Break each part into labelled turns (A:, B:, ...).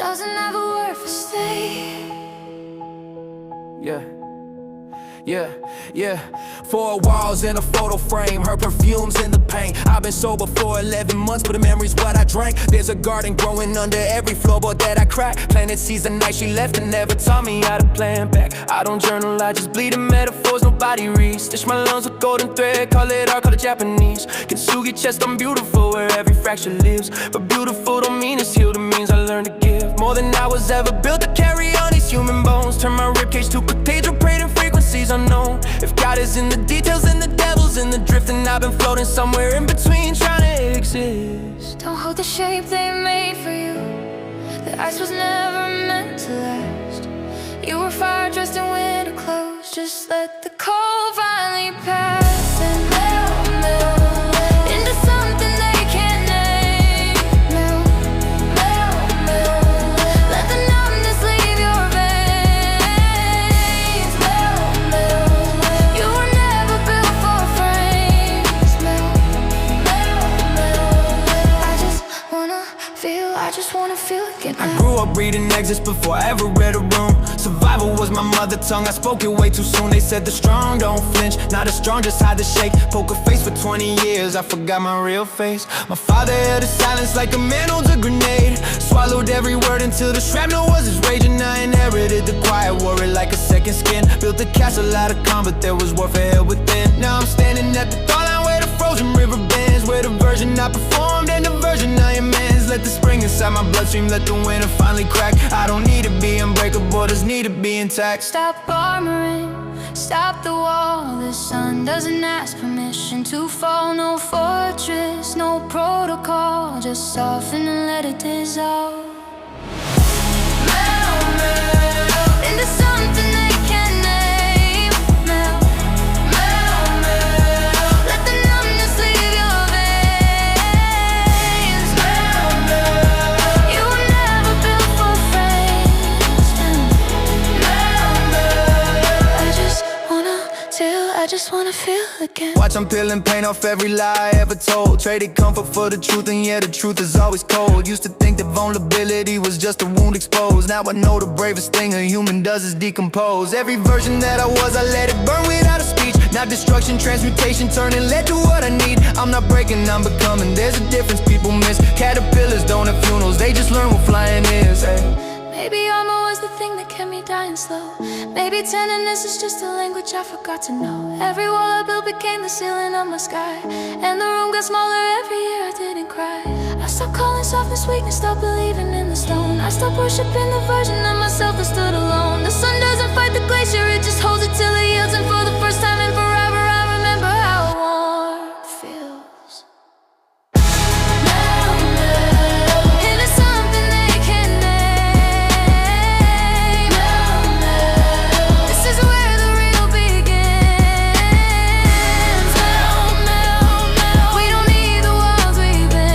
A: doesn't have a word for stay.
B: Yeah. Four walls in a photo frame, her perfume's in the paint. I've been sober for 11 months, but the memory's what I drank. There's a garden growing under every floorboard that I cracked. Planted seeds the night she left and never taught me how to plan back. I don't journal, I just bleed in metaphors nobody reads. Stitch my lungs with golden thread, call it art, call it Japanese. Kintsugi chest, I'm beautiful where every fracture lives. But beautiful don't mean it's healed, it means I learned to give more than I was ever built to carry on these human bones. Turn my ribcage to cathedral, prayed in frequencies unknown. If God is in the details and the devil's in the drift, and I've been floating somewhere in between trying to exist.
A: Don't hold the shape they made for you. The ice was never meant to last. You were fire dressed in winter clothes. Just let the cold finally pass and melt into something they can't name. Melt. Let the numbness leave your veins. Melt. You were never built for frames. Melt. I just wanna feel again.
B: I grew up reading exits before I ever read a room. Survival was my mother tongue, I spoke it way too soon. They said the strong don't flinch, not as strong, just hide the shake. Poker face for 20 years, I forgot my real face. My father held his silence like a man holds a grenade. Swallowed every word until the shrapnel was his rage. And I inherited the quiet, wore it like a second skin. Built a castle out of calm, but there was warfare hell within. Now I'm standing at the thaw line where the frozen river bends, where the version I performed and the version I amends. Let the spring inside my bloodstream, let the winter finally crack. I don't need to be unbreakable, just need to be intact.
A: Stop armoring, stop the wall. The sun doesn't ask permission to fall. No fortress, no protocol. Just soften and let it dissolve. Melt into something they can't name. Melt. Let the numbness leave your veins. Melt. You were never built for frames. I just wanna feel again.
B: Watch, I'm peeling paint off every lie I ever told. Traded comfort for the truth, and yeah, the truth is always cold. Used to think that vulnerability was just a wound exposed. Now I know the bravest thing a human does is decompose. Every version that I was, I let it burn without a speech. Now destruction, transmutation, turning lead to what I need. I'm not breaking, I'm becoming. There's a difference people miss. Caterpillars don't have funerals, they just learn what flying is. Hey.
A: Maybe armor was the thing that kept me dying slow. Maybe tenderness is just a language I forgot to know. Every wall I built became the ceiling of my sky, and the room got smaller every year I didn't cry. I stopped calling softness weakness, stopped believing in the stone. I stopped worshiping the version of myself that stood alone. The sun doesn't fight the glacier, it just holds it till it yields. And for the first time in forever I remember how warm feels. Into something they can't name. This is where the real begins. We don't need the walls we build.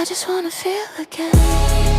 A: I just wanna feel again.